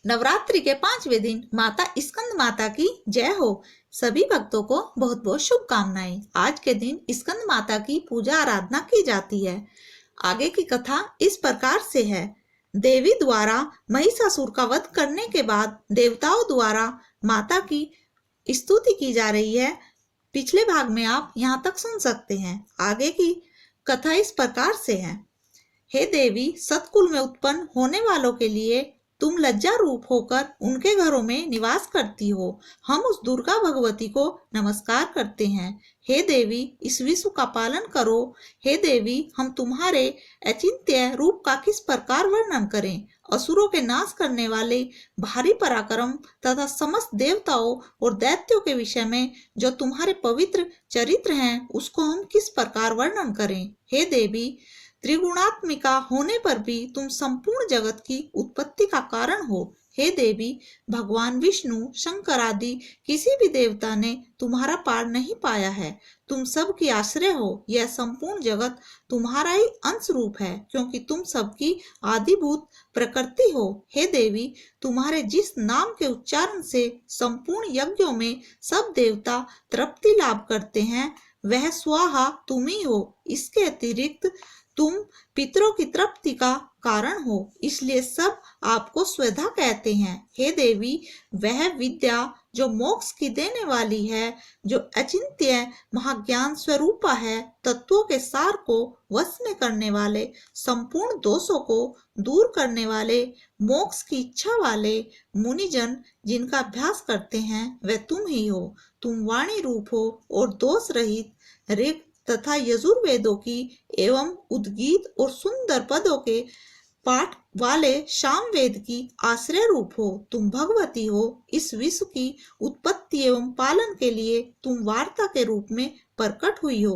नवरात्रि के 5वें दिन माता स्कंद माता की जय हो। सभी भक्तों को बहुत बहुत शुभकामनाएं। आज के दिन स्कंद माता की पूजा आराधना की जाती है। आगे की कथा इस प्रकार से है। देवी द्वारा महिषासुर का वध करने के बाद देवताओं द्वारा माता की स्तुति की जा रही है। पिछले भाग में आप यहाँ तक सुन सकते हैं। आगे की कथा इस प्रकार से है। हे देवी, सतकुल में उत्पन्न होने वालों के लिए तुम लज्जा रूप होकर उनके घरों में निवास करती हो। हम उस दुर्गा भगवती को नमस्कार करते हैं। हे देवी, इस विश्व का पालन करो। हे देवी, हम तुम्हारे अचिंत्य रूप का किस प्रकार वर्णन करें। असुरों के नाश करने वाले भारी पराक्रम तथा समस्त देवताओं और दैत्यों के विषय में जो तुम्हारे पवित्र चरित्र हैं, उसको हम किस प्रकार वर्णन करें। हे देवी, त्रिगुणात्मिका होने पर भी तुम संपूर्ण जगत की उत्पत्ति का कारण हो। हे देवी, भगवान विष्णु, शंकर आदि किसी भी देवता ने तुम्हारा पार नहीं पाया है। तुम सबकी आश्रय हो। यह संपूर्ण जगत तुम्हारा ही अंश रूप है, क्योंकि तुम सबकी आदिभूत प्रकृति हो। हे देवी, तुम्हारे जिस नाम के उच्चारण से संपूर्ण यज्ञों में सब देवता तृप्ति लाभ करते हैं, वह स्वाहा तुम ही हो। इसके अतिरिक्त तुम पितरों की तृप्ति का कारण हो, इसलिए सब आपको स्वधा कहते हैं। हे देवी, वह विद्या जो मोक्ष की देने वाली है, जो अचिंत्य महाज्ञान स्वरूपा है, तत्वों के सार को वश में करने वाले, संपूर्ण दोषों को दूर करने वाले, मोक्ष की इच्छा वाले मुनिजन जिनका अभ्यास करते हैं, वह तुम ही हो। तुम वाणी रूप हो और दोष रहित ऋग तथा यजुर्वेदों की एवं उद्गीत और सुंदर पदों के पाठ वाले सामवेद की आश्रय रूप हो। तुम भगवती हो। इस विश्व की उत्पत्ति एवं पालन के लिए तुम वार्ता के रूप में प्रकट हुई हो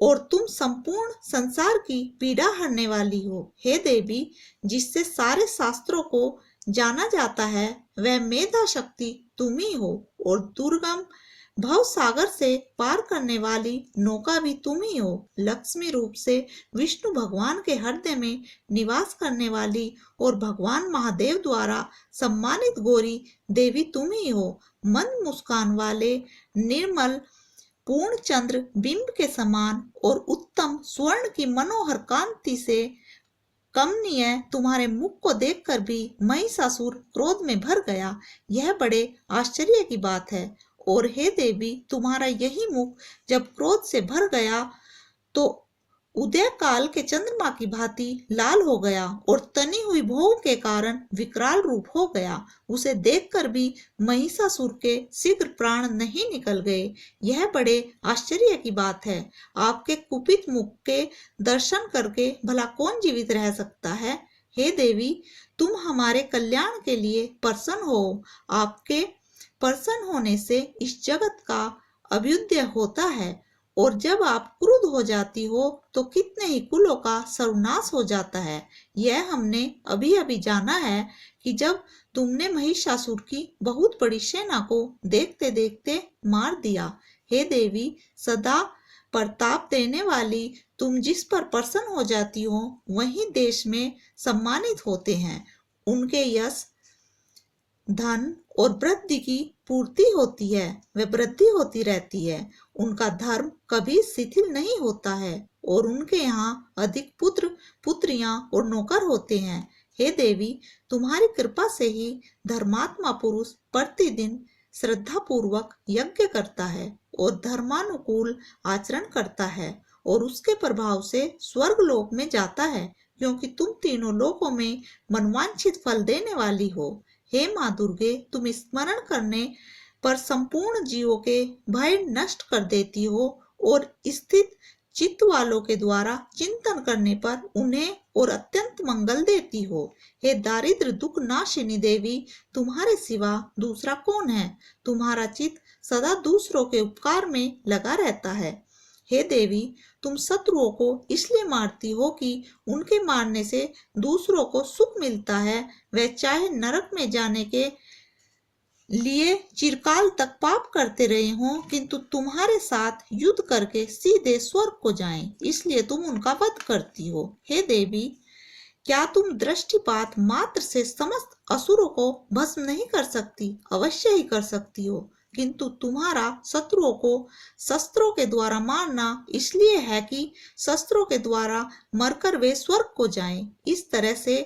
और तुम संपूर्ण संसार की पीड़ा हरने वाली हो। हे देवी, जिससे सारे शास्त्रों को जाना जाता है, वह मेधा शक्ति तुम ही हो और दुर्गम भव सागर से पार करने वाली नौका भी तुम ही हो। लक्ष्मी रूप से विष्णु भगवान के हृदय में निवास करने वाली और भगवान महादेव द्वारा सम्मानित गौरी देवी तुम ही हो। मंद मुस्कान वाले निर्मल पूर्ण चंद्र बिंब के समान और उत्तम स्वर्ण की मनोहर कांति से कमनीय तुम्हारे मुख को देखकर भी महिषासुर क्रोध में भर गया। यह बड़े आश्चर्य की बात है। और हे देवी, तुम्हारा यही मुख जब क्रोध से भर गया तो उदय काल के चंद्रमा की भांति लाल हो गया और तनी हुई भौं के कारण विकराल रूप हो गया। उसे देखकर भी महिषासुर के शीघ्र प्राण नहीं निकल गए। यह बड़े आश्चर्य की बात है। आपके कुपित मुख के दर्शन करके भला कौन जीवित रह सकता है। हे देवी, तुम हमारे कल्याण के लिए प्रसन्न हो। आपके प्रसन्न होने से इस जगत का अभ्युदय होता है और जब आप क्रुद्ध हो जाती हो तो कितने ही कुलों का सर्वनाश हो जाता है। यह हमने अभी अभी जाना है कि जब तुमने महिषासुर की बहुत बड़ी सेना को देखते देखते मार दिया। हे देवी, सदा प्रताप देने वाली तुम जिस पर प्रसन्न हो जाती हो, वही देश में सम्मानित होते हैं। उनके यश, धन और वृद्धि की पूर्ति होती है, वे वृद्धि होती रहती है। उनका धर्म कभी शिथिल नहीं होता है और उनके यहाँ अधिक पुत्र पुत्रियां और नौकर होते हैं। हे देवी, तुम्हारी कृपा से ही धर्मात्मा पुरुष प्रतिदिन श्रद्धा पूर्वक यज्ञ करता है और धर्मानुकूल आचरण करता है और उसके प्रभाव से स्वर्ग लोक में जाता है, क्योंकि तुम तीनों लोकों में मनवांछित फल देने वाली हो। हे माँ दुर्गे, तुम स्मरण करने पर संपूर्ण जीवों के भय नष्ट कर देती हो और स्थित चित्त वालों के द्वारा चिंतन करने पर उन्हें और अत्यंत मंगल देती हो। हे दारिद्र दुख नाशिनी देवी, तुम्हारे सिवा दूसरा कौन है। तुम्हारा चित्त सदा दूसरों के उपकार में लगा रहता है। हे देवी, तुम शत्रुओं को इसलिए मारती हो कि उनके मारने से दूसरों को सुख मिलता है। वे चाहे नरक में जाने के लिए चिरकाल तक पाप करते रहे हों, किंतु तुम्हारे साथ युद्ध करके सीधे स्वर्ग को जाएं, इसलिए तुम उनका वध करती हो। हे देवी, क्या तुम दृष्टिपात मात्र से समस्त असुरों को भस्म नहीं कर सकती? अवश्य ही कर सकती हो, किंतु तुम्हारा शत्रुओं को शस्त्रों के द्वारा मारना इसलिए है कि शस्त्रों के द्वारा मरकर वे स्वर्ग को जाएं। इस तरह से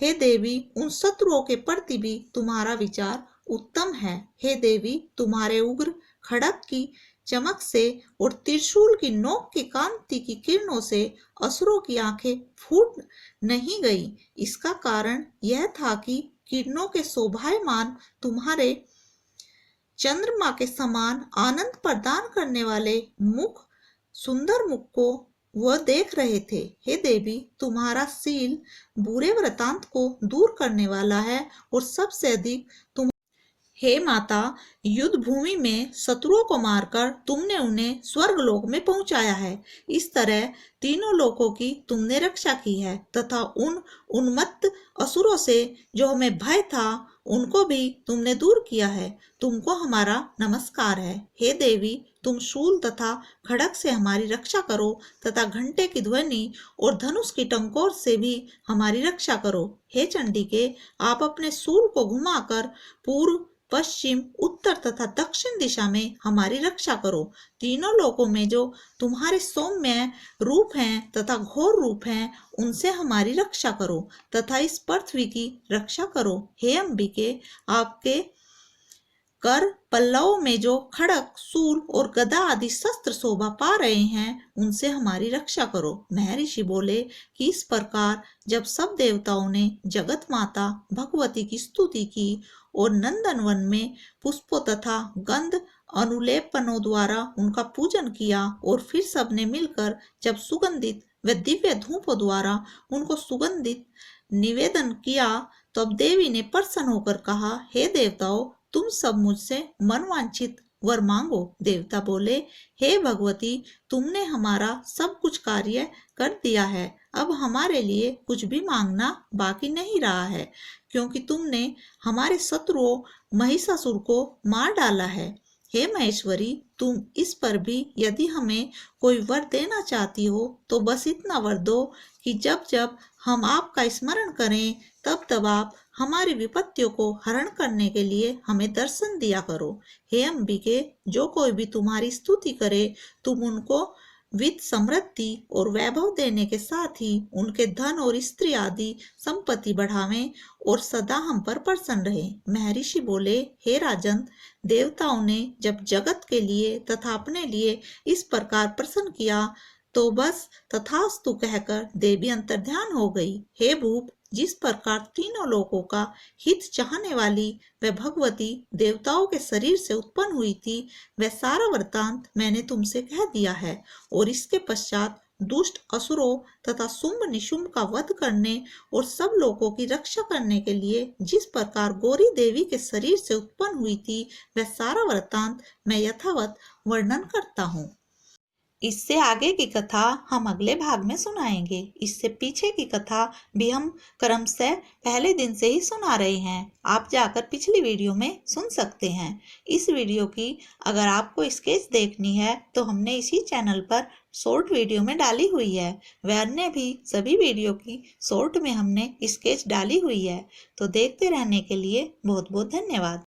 हे देवी, उन शत्रुओं के प्रति भी तुम्हारा विचार उत्तम है। हे देवी, तुम्हारे उग्र खड़ग की चमक से और त्रिशूल की नोक की कांति की किरणों से असुरों की आंखें फूट नहीं गई। इसका कारण यह था कि किरणों के शोभायमान तुम्हारे चंद्रमा के समान आनंद प्रदान करने वाले मुख, सुंदर मुख को वह देख रहे थे। हे देवी, तुम्हारा शील बुरे वृतांत को दूर करने वाला है और सबसे अधिक तुम हे माता, युद्ध भूमि में शत्रुओं को मारकर तुमने उन्हें स्वर्ग लोक में पहुंचाया है। इस तरह तीनों लोकों की तुमने रक्षा की है तथा उन उन्मत्त असुरों से जो हमें भय था उनको भी तुमने दूर किया है। तुमको हमारा नमस्कार है। हे देवी, तुम शूल तथा खड़ग से हमारी रक्षा करो तथा घंटे की ध्वनि और धनुष की टंकोर से भी हमारी रक्षा करो। हे चंडिके, आप अपने शूल को घुमाकर पूर्व, पश्चिम, उत्तर तथा दक्षिण दिशा में हमारी रक्षा करो। तीनों लोकों में जो तुम्हारे सौम्य रूप हैं तथा घोर रूप हैं, उनसे हमारी रक्षा करो तथा इस पृथ्वी की रक्षा करो। हे अंबिके, आपके कर पल्लवों में जो खड़ग, शूल और गदा आदि शस्त्र शोभा पा रहे हैं, उनसे हमारी रक्षा करो। महर्षि बोले कि इस प्रकार जब सब देवताओं ने जगत माता भगवती की स्तुति की और नंदनवन में पुष्पों तथा गंध अनुलेपनों द्वारा उनका पूजन किया और फिर सबने मिलकर जब सुगंधित व दिव्य धूपों द्वारा उनको सुगंधित निवेदन किया, तब देवी ने प्रसन्न होकर कहा, हे देवताओं, तुम सब मुझसे मनवांछित वर मांगो। देवता बोले, हे भगवती, तुमने हमारा सब कुछ कार्य कर दिया है। अब हमारे लिए कुछ भी मांगना बाकी नहीं रहा है, क्योंकि तुमने हमारे शत्रुओं महिषासुर को मार डाला है। हे महेश्वरी, तुम इस पर भी यदि हमें कोई वर देना चाहती हो तो बस इतना वर दो कि जब जब हम आपका स्मरण करें तब तब आप हमारी विपत्तियों को हरण करने के लिए हमें दर्शन दिया करो। हे अंबिके, जो कोई भी तुम्हारी स्तुति करे तुम उनको वित्त, समृद्धि और वैभव देने के साथ ही उनके धन और स्त्री आदि संपत्ति बढ़ावें और सदा हम पर प्रसन्न रहे। महर्षि बोले, हे राजन, देवताओं ने जब जगत के लिए तथा अपने लिए इस प्रकार प्रसन्न किया तो बस तथास्तु कहकर देवी अंतर्ध्यान हो गई। हे भूप, जिस प्रकार तीनों लोकों का हित चाहने वाली वह भगवती देवताओं के शरीर से उत्पन्न हुई थी, वह सारा वृतांत मैंने तुमसे कह दिया है। और इसके पश्चात दुष्ट असुरों तथा शुंभ निशुंभ का वध करने और सब लोगों की रक्षा करने के लिए जिस प्रकार गौरी देवी के शरीर से उत्पन्न हुई थी, वह सारा वृतांत मैं यथावत वर्णन करता हूँ। इससे आगे की कथा हम अगले भाग में सुनाएंगे। इससे पीछे की कथा भी हम क्रमशः पहले दिन से ही सुना रहे हैं। आप जाकर पिछली वीडियो में सुन सकते हैं। इस वीडियो की अगर आपको स्केच देखनी है तो हमने इसी चैनल पर शॉर्ट वीडियो में डाली हुई है। वह अन्य भी सभी वीडियो की शॉर्ट में हमने स्केच डाली हुई है। तो देखते रहने के लिए बहुत बहुत धन्यवाद।